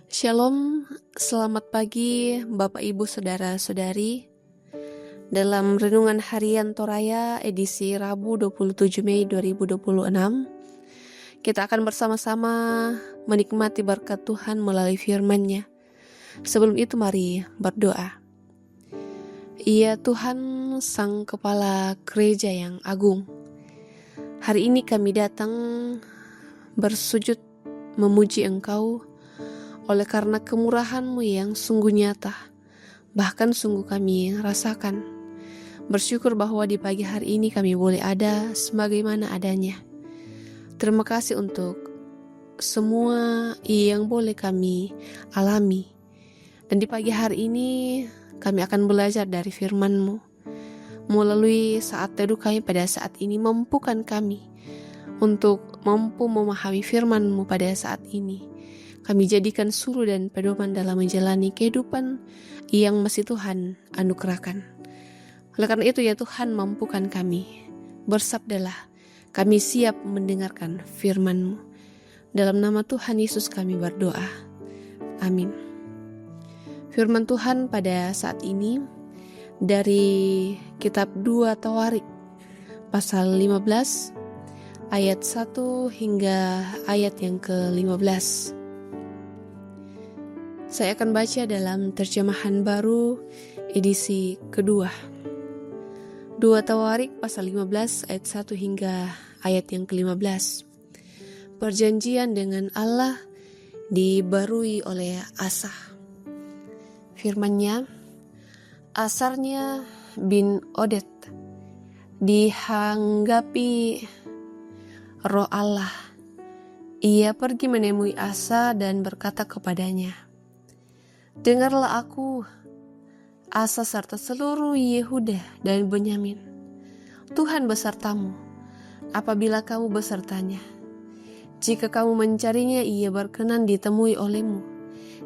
Shalom, selamat pagi Bapak Ibu Saudara-saudari. Dalam Renungan Harian Toraya edisi Rabu 27 Mei 2026, kita akan bersama-sama menikmati berkat Tuhan melalui firman-Nya. Sebelum itu mari berdoa. Ya Tuhan, Sang Kepala Gereja yang agung, hari ini kami datang bersujud memuji Engkau oleh karena kemurahan-Mu yang sungguh nyata, bahkan sungguh kami rasakan. Bersyukur bahwa di pagi hari ini kami boleh ada sebagaimana adanya. Terima kasih untuk semua yang boleh kami alami. Dan di pagi hari ini kami akan belajar dari firman-Mu. Melalui saat teduh kami pada saat ini, mampukan kami untuk mampu memahami firman-Mu pada saat ini. Kami jadikan suluh dan pedoman dalam menjalani kehidupan yang masih Tuhan anugerahkan. Oleh karena itu ya Tuhan, mampukan kami. Bersabdalah, kami siap mendengarkan firman-Mu. Dalam nama Tuhan Yesus kami berdoa. Amin. Firman Tuhan pada saat ini dari kitab 2 Tawarik pasal 15 ayat 1 hingga ayat yang ke-15. Saya akan baca dalam terjemahan baru edisi kedua. 2 Tawarik pasal 15 ayat 1 hingga ayat yang ke-15. Perjanjian dengan Allah dibarui oleh Asa. Firman-Nya, Asarnya bin Odet dihanggapi roh Allah. Ia pergi menemui Asa dan berkata kepadanya, "Dengarlah aku, Asa serta seluruh Yehuda dan Benyamin. Tuhan besertamu apabila kamu besertanya. Jika kamu mencarinya, ia berkenan ditemui olehmu.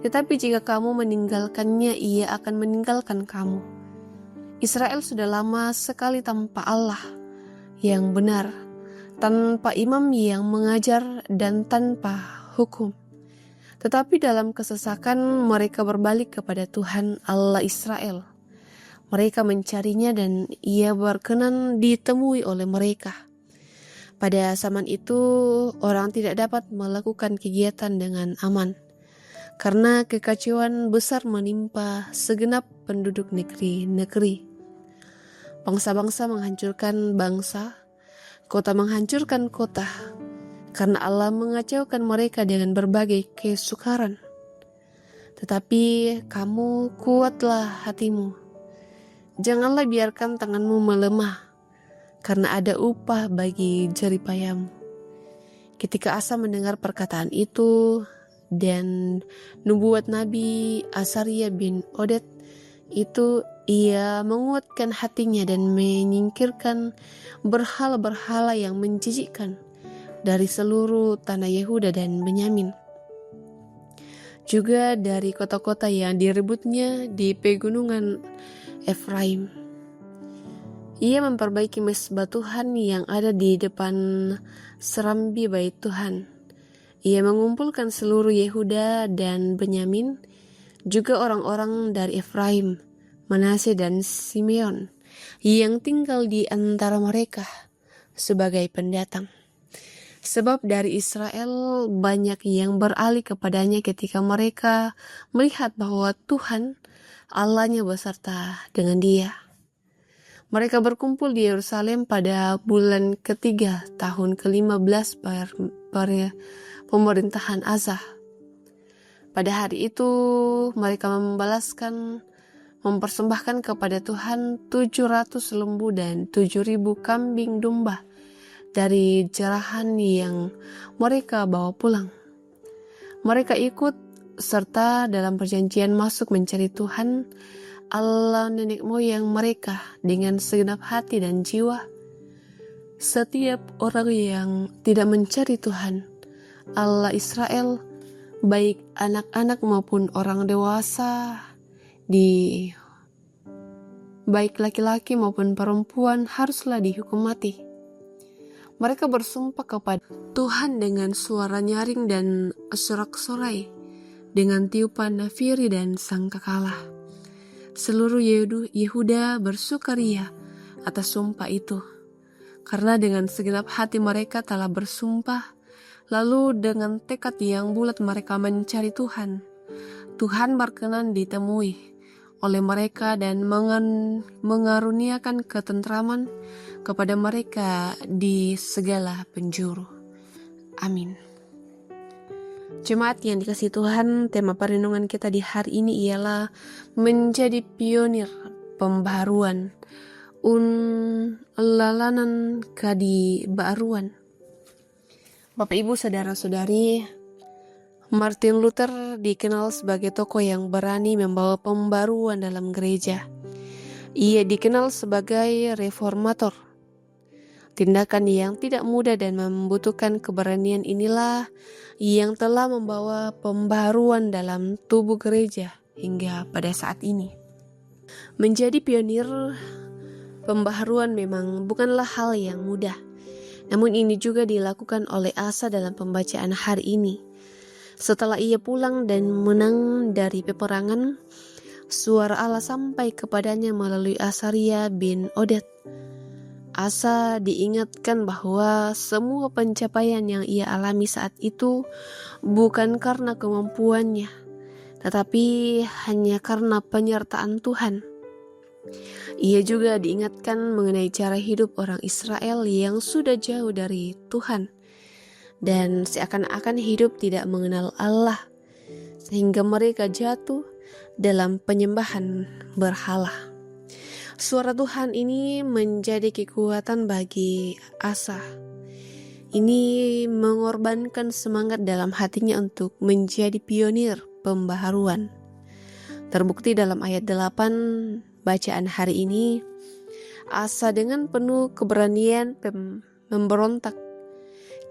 Tetapi jika kamu meninggalkannya, ia akan meninggalkan kamu. Israel sudah lama sekali tanpa Allah yang benar, tanpa imam yang mengajar dan tanpa hukum. Tetapi dalam kesesakan mereka berbalik kepada Tuhan Allah Israel. Mereka mencarinya dan ia berkenan ditemui oleh mereka. Pada zaman itu orang tidak dapat melakukan kegiatan dengan aman, karena kekacauan besar menimpa segenap penduduk negeri-negeri. Bangsa-bangsa menghancurkan bangsa, kota menghancurkan kota, karena Allah mengacaukan mereka dengan berbagai kesukaran. Tetapi kamu kuatlah hatimu. Janganlah biarkan tanganmu melemah, karena ada upah bagi jeripayamu." Ketika Asa mendengar perkataan itu dan nubuat Nabi Asaria bin Odet itu, ia menguatkan hatinya dan menyingkirkan berhala-berhala yang menjijikkan dari seluruh tanah Yehuda dan Benyamin, juga dari kota-kota yang direbutnya di pegunungan Efraim. Ia memperbaiki mesbah Tuhan yang ada di depan serambi bait Tuhan. Ia mengumpulkan seluruh Yehuda dan Benyamin, juga orang-orang dari Efraim, Manasye dan Simeon yang tinggal di antara mereka sebagai pendatang. Sebab dari Israel banyak yang beralih kepadanya ketika mereka melihat bahwa Tuhan Allahnya beserta dengan dia. Mereka berkumpul di Yerusalem pada bulan ketiga tahun ke-15 pemerintahan Asa. Pada hari itu mereka mempersembahkan kepada Tuhan 700 lembu dan 7.000 kambing domba dari jerahan yang mereka bawa pulang. Mereka ikut serta dalam perjanjian masuk mencari Tuhan Allah nenek moyang mereka dengan segenap hati dan jiwa. Setiap orang yang tidak mencari Tuhan Allah Israel, baik anak-anak maupun orang dewasa, baik laki-laki maupun perempuan, haruslah dihukum mati. Mereka bersumpah kepada Tuhan dengan suara nyaring dan sorak-sorai dengan tiupan nafiri dan sangkakala. Seluruh Yehuda bersukaria atas sumpah itu, karena dengan segenap hati mereka telah bersumpah, lalu dengan tekad yang bulat mereka mencari Tuhan. Tuhan berkenan ditemui oleh mereka dan mengaruniakan ketentraman kepada mereka di segala penjuru. Amin. Jemaat yang dikasihi Tuhan, tema perenungan kita di hari ini ialah menjadi pionir pembaharuan, lalanan kadi baruan. Bapak Ibu Saudara-saudari, Martin Luther dikenal sebagai tokoh yang berani membawa pembaruan dalam gereja. Ia dikenal sebagai reformator. Tindakan yang tidak mudah dan membutuhkan keberanian inilah yang telah membawa pembaruan dalam tubuh gereja hingga pada saat ini. Menjadi pionir pembaharuan memang bukanlah hal yang mudah. Namun ini juga dilakukan oleh Asa dalam pembacaan hari ini. Setelah ia pulang dan menang dari peperangan, suara Allah sampai kepadanya melalui Asaria bin Oded. Asa diingatkan bahwa semua pencapaian yang ia alami saat itu bukan karena kemampuannya, tetapi hanya karena penyertaan Tuhan. Ia juga diingatkan mengenai cara hidup orang Israel yang sudah jauh dari Tuhan dan seakan-akan hidup tidak mengenal Allah, sehingga mereka jatuh dalam penyembahan berhala. Suara Tuhan ini menjadi kekuatan bagi Asa. Ini mengorbankan semangat dalam hatinya untuk menjadi pionir pembaharuan. Terbukti dalam ayat 8 bacaan hari ini, Asa dengan penuh keberanian memberontak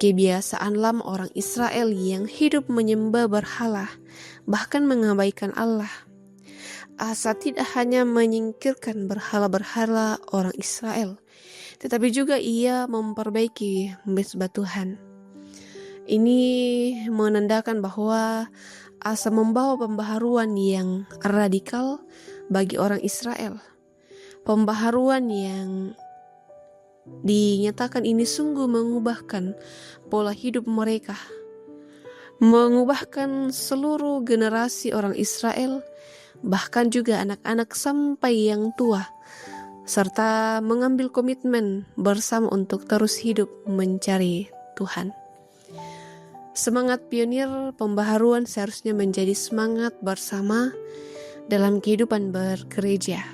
kebiasaan lama orang Israel yang hidup menyembah berhala, bahkan mengabaikan Allah. Asa tidak hanya menyingkirkan berhala-berhala orang Israel, tetapi juga ia memperbaiki mezbah Tuhan. Ini menandakan bahwa Asa membawa pembaharuan yang radikal bagi orang Israel. Pembaharuan yang dinyatakan ini sungguh mengubahkan pola hidup mereka, mengubahkan seluruh generasi orang Israel, bahkan juga anak-anak sampai yang tua, serta mengambil komitmen bersama untuk terus hidup mencari Tuhan. Semangat pionir pembaharuan seharusnya menjadi semangat bersama dalam kehidupan bergereja.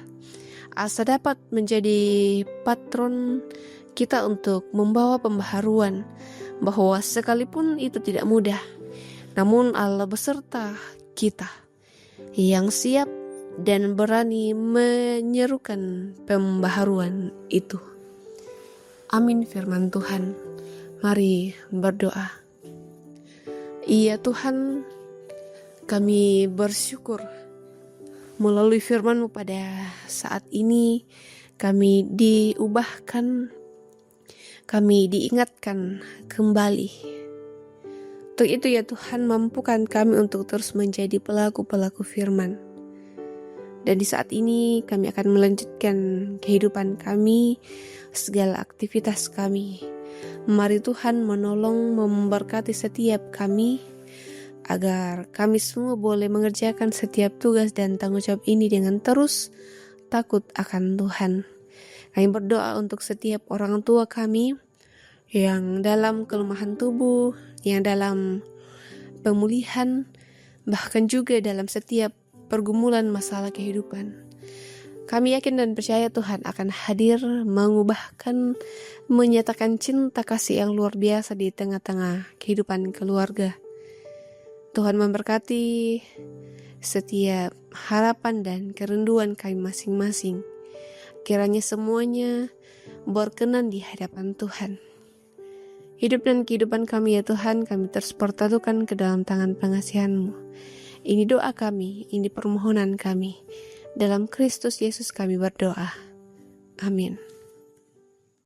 Asa dapat menjadi patron kita untuk membawa pembaharuan, bahwa sekalipun itu tidak mudah, namun Allah beserta kita yang siap dan berani menyerukan pembaharuan itu. Amin firman Tuhan. Mari berdoa. Ya Tuhan, kami bersyukur melalui firman-Mu pada saat ini kami diubahkan, kami diingatkan kembali. Untuk itu ya Tuhan, mampukan kami untuk terus menjadi pelaku-pelaku firman. Dan di saat ini kami akan melanjutkan kehidupan kami, segala aktivitas kami. Mari Tuhan menolong memberkati setiap kami, agar kami semua boleh mengerjakan setiap tugas dan tanggung jawab ini dengan terus takut akan Tuhan. Kami berdoa untuk setiap orang tua kami yang dalam kelemahan tubuh, yang dalam pemulihan, bahkan juga dalam setiap pergumulan masalah kehidupan. Kami yakin dan percaya Tuhan akan hadir, mengubahkan, menyatakan cinta kasih yang luar biasa di tengah-tengah kehidupan keluarga. Tuhan memberkati setiap harapan dan kerinduan kami masing-masing. Kiranya semuanya berkenan di hadapan Tuhan. Hidup dan kehidupan kami ya Tuhan, kami terus pertaruhkan ke dalam tangan pengasihan-Mu. Ini doa kami, ini permohonan kami. Dalam Kristus Yesus kami berdoa. Amin.